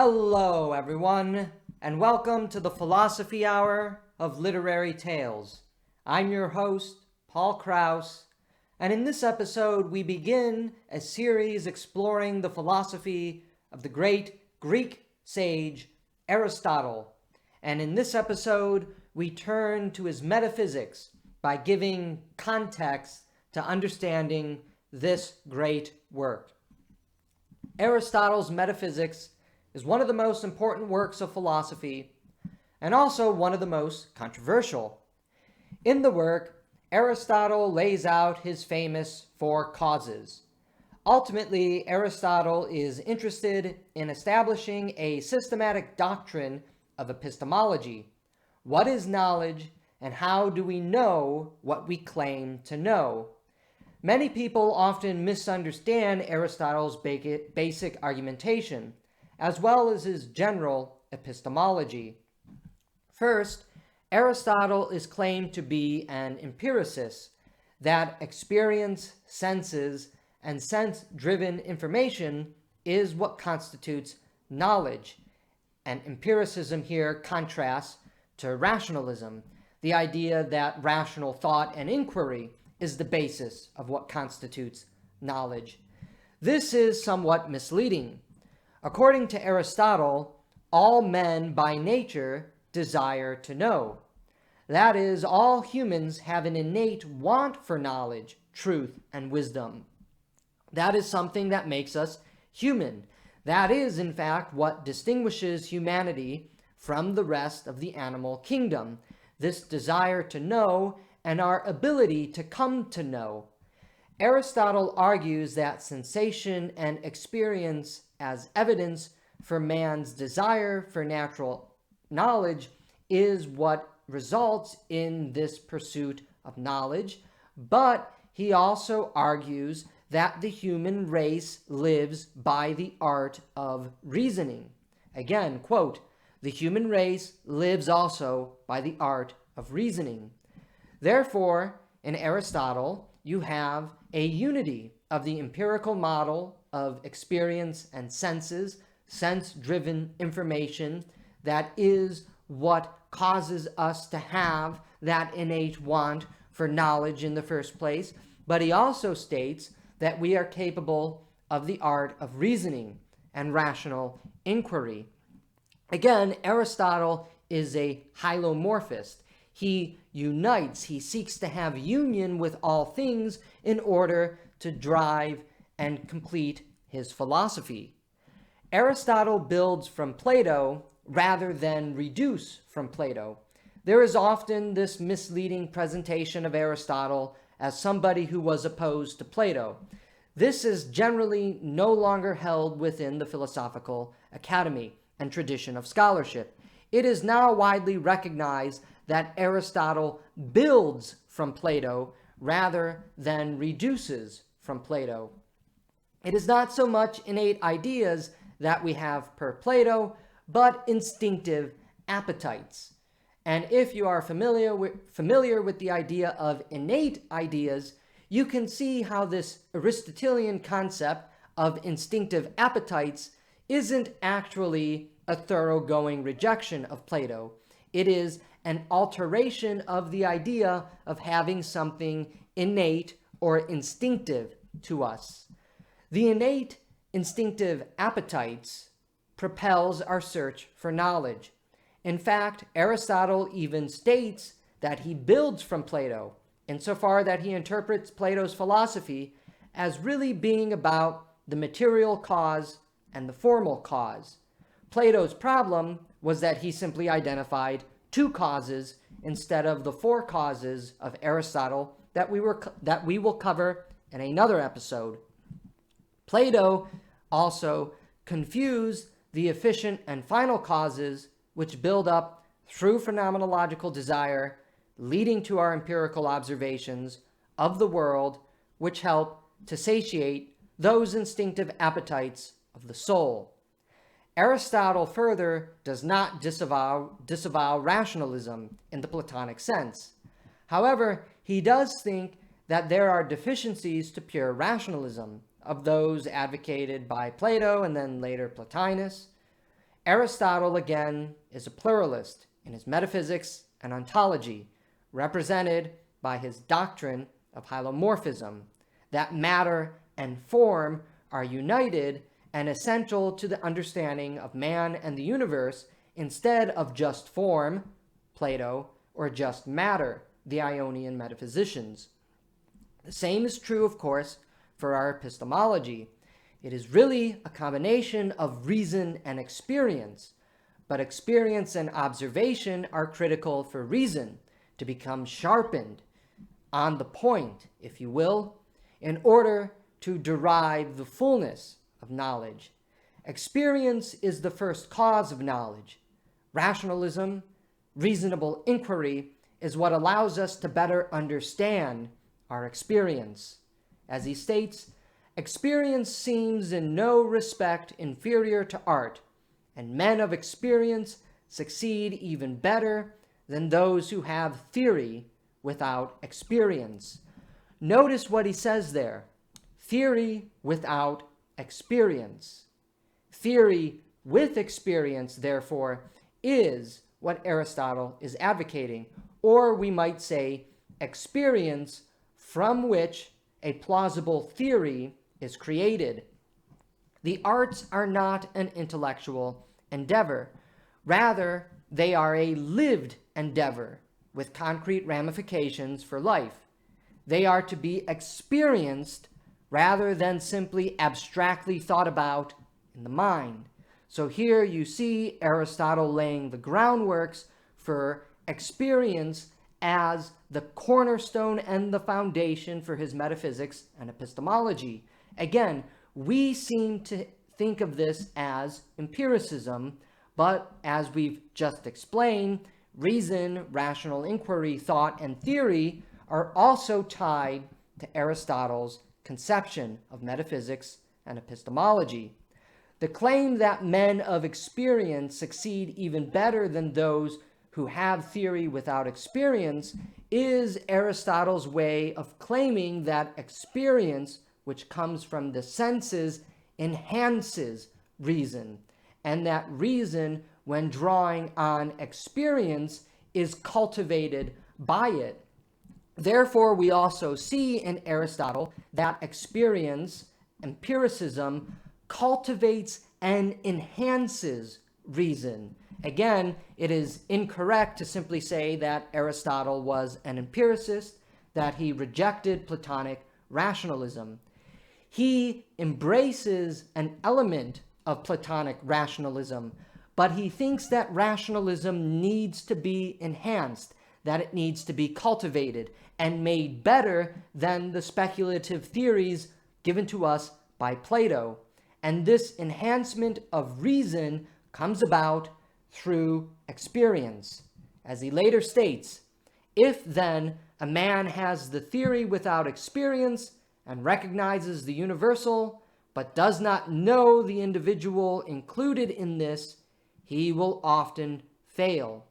Hello, everyone, and welcome to the Philosophy Hour of Literary Tales. I'm your host, Paul Krause, and in this episode we begin a series exploring the philosophy of the great Greek sage Aristotle. And in this episode, we turn to his Metaphysics by giving context to understanding this great work. Aristotle's Metaphysics is one of the most important works of philosophy and also one of the most controversial. In the work, Aristotle lays out his famous four causes. Ultimately, Aristotle is interested in establishing a systematic doctrine of epistemology. What is knowledge, and how do we know what we claim to know? Many people often misunderstand Aristotle's basic argumentation, as well as his general epistemology. First, Aristotle is claimed to be an empiricist, that experience, senses, and sense-driven information is what constitutes knowledge. And empiricism here contrasts to rationalism, the idea that rational thought and inquiry is the basis of what constitutes knowledge. This is somewhat misleading. According to Aristotle, all men by nature desire to know. That is, all humans have an innate want for knowledge, truth, and wisdom. That is something that makes us human. That is, in fact, what distinguishes humanity from the rest of the animal kingdom. This desire to know and our ability to come to know. Aristotle argues that sensation and experience as evidence for man's desire for natural knowledge is what results in this pursuit of knowledge, but he also argues that the human race lives by the art of reasoning. Again, quote, "The human race lives also by the art of reasoning." Therefore, in Aristotle, you have a unity of the empirical model of experience and senses, sense-driven information, that is what causes us to have that innate want for knowledge in the first place. But he also states that we are capable of the art of reasoning and rational inquiry. Again, Aristotle is a hylomorphist. He unites, he seeks to have union with all things in order to drive and complete his philosophy. Aristotle builds from Plato rather than reduce from Plato. There is often this misleading presentation of Aristotle as somebody who was opposed to Plato. This is generally no longer held within the philosophical academy and tradition of scholarship. It is now widely recognized that Aristotle builds from Plato rather than reduces from Plato. It is not so much innate ideas that we have per Plato, but instinctive appetites. And if you are familiar with the idea of innate ideas, you can see how this Aristotelian concept of instinctive appetites isn't actually a thoroughgoing rejection of Plato. It is an alteration of the idea of having something innate or instinctive to us. The innate instinctive appetites propels our search for knowledge. In fact, Aristotle even states that he builds from Plato, insofar that he interprets Plato's philosophy as really being about the material cause and the formal cause. Plato's problem was that he simply identified two causes instead of the four causes of Aristotle that we will cover in another episode. Plato also confused the efficient and final causes, which build up through phenomenological desire, leading to our empirical observations of the world, which help to satiate those instinctive appetites of the soul. Aristotle further does not disavow rationalism in the Platonic sense. However, he does think that there are deficiencies to pure rationalism, of those advocated by Plato and then later Plotinus. Aristotle, again, is a pluralist in his metaphysics and ontology, represented by his doctrine of hylomorphism, that matter and form are united and essential to the understanding of man and the universe instead of just form, Plato, or just matter, the Ionian metaphysicians. The same is true, of course, for our epistemology. It is really a combination of reason and experience, but experience and observation are critical for reason to become sharpened, on the point, if you will, in order to derive the fullness of knowledge. Experience is the first cause of knowledge. Rationalism, reasonable inquiry, is what allows us to better understand our experience. As he states, experience seems in no respect inferior to art, and men of experience succeed even better than those who have theory without experience. Notice what he says there. Theory without experience. Theory with experience, therefore, is what Aristotle is advocating, or we might say experience from which a plausible theory is created. The arts are not an intellectual endeavor. Rather, they are a lived endeavor with concrete ramifications for life. They are to be experienced rather than simply abstractly thought about in the mind. So here you see Aristotle laying the groundworks for experience as the cornerstone and the foundation for his metaphysics and epistemology. Again, we seem to think of this as empiricism, but as we've just explained, reason, rational inquiry, thought, and theory are also tied to Aristotle's conception of metaphysics and epistemology. The claim that men of experience succeed even better than those who have theory without experience is Aristotle's way of claiming that experience, which comes from the senses, enhances reason, and that reason, when drawing on experience, is cultivated by it. Therefore, we also see in Aristotle that experience, empiricism, cultivates and enhances reason. Again, it is incorrect to simply say that Aristotle was an empiricist, that he rejected Platonic rationalism. He embraces an element of Platonic rationalism, but he thinks that rationalism needs to be enhanced, that it needs to be cultivated and made better than the speculative theories given to us by Plato. And this enhancement of reason comes about through experience. As he later states, if then a man has the theory without experience and recognizes the universal, but does not know the individual included in this, he will often fail.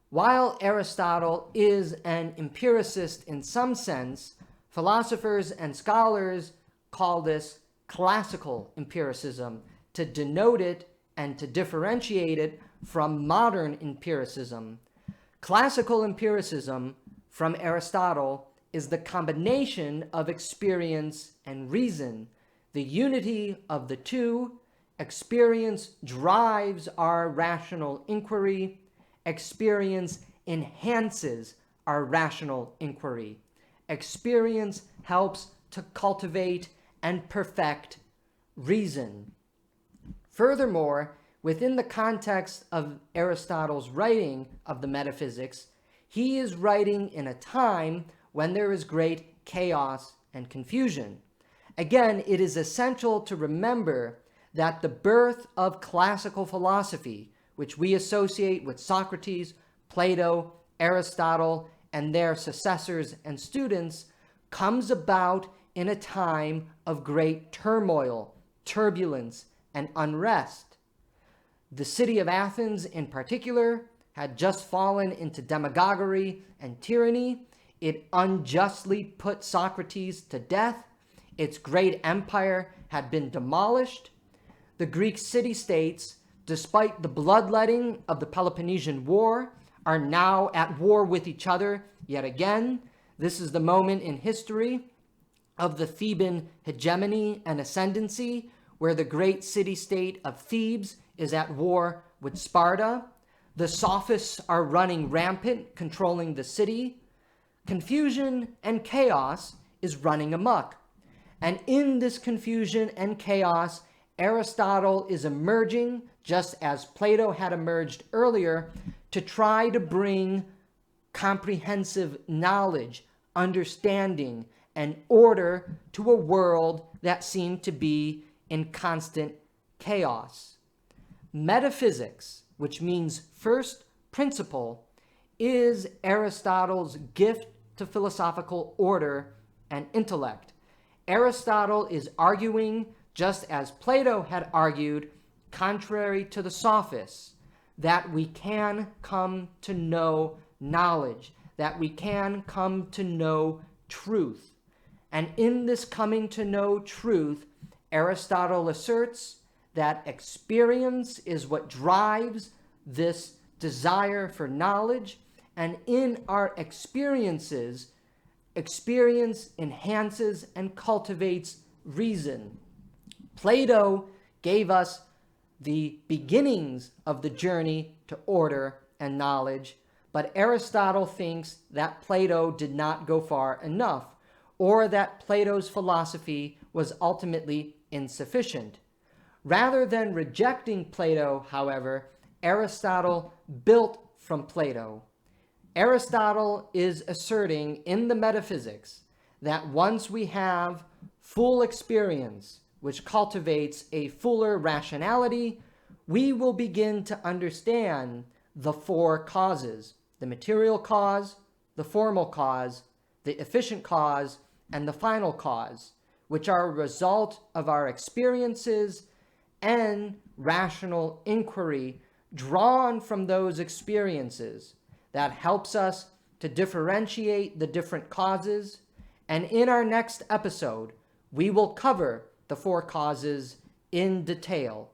While Aristotle is an empiricist in some sense, philosophers and scholars call this classical empiricism to denote it and to differentiate it from modern empiricism. Classical empiricism, from Aristotle, is the combination of experience and reason, the unity of the two. Experience drives our rational inquiry. Experience enhances our rational inquiry. Experience helps to cultivate and perfect reason. Furthermore, within the context of Aristotle's writing of the Metaphysics, he is writing in a time when there is great chaos and confusion. Again, it is essential to remember that the birth of classical philosophy, which we associate with Socrates, Plato, Aristotle, and their successors and students, comes about in a time of great turmoil, turbulence, and unrest. The city of Athens, in particular, had just fallen into demagoguery and tyranny. It unjustly put Socrates to death. Its great empire had been demolished. the Greek city-states, despite the bloodletting of the Peloponnesian War, are now at war with each other yet again. This is the moment in history of the Theban hegemony and ascendancy, where the great city-state of Thebes is at war with Sparta. The sophists are running rampant, controlling the city. Confusion and chaos is running amok. And in this confusion and chaos, Aristotle is emerging, just as Plato had emerged earlier, to try to bring comprehensive knowledge, understanding, and order to a world that seemed to be in constant chaos. Metaphysics, which means first principle, is Aristotle's gift to philosophical order and intellect. Aristotle is arguing, just as Plato had argued, contrary to the sophists, that we can come to know knowledge, that we can come to know truth. And in this coming to know truth, Aristotle asserts that experience is what drives this desire for knowledge, and in our experiences, experience enhances and cultivates reason. Plato gave us the beginnings of the journey to order and knowledge, but Aristotle thinks that Plato did not go far enough, or that Plato's philosophy was ultimately insufficient. Rather than rejecting Plato, however, Aristotle built from Plato. Aristotle is asserting in the Metaphysics that once we have full experience, which cultivates a fuller rationality, we will begin to understand the four causes: the material cause, the formal cause, the efficient cause, and the final cause, which are a result of our experiences and rational inquiry drawn from those experiences that helps us to differentiate the different causes. And in our next episode, we will cover the four causes in detail.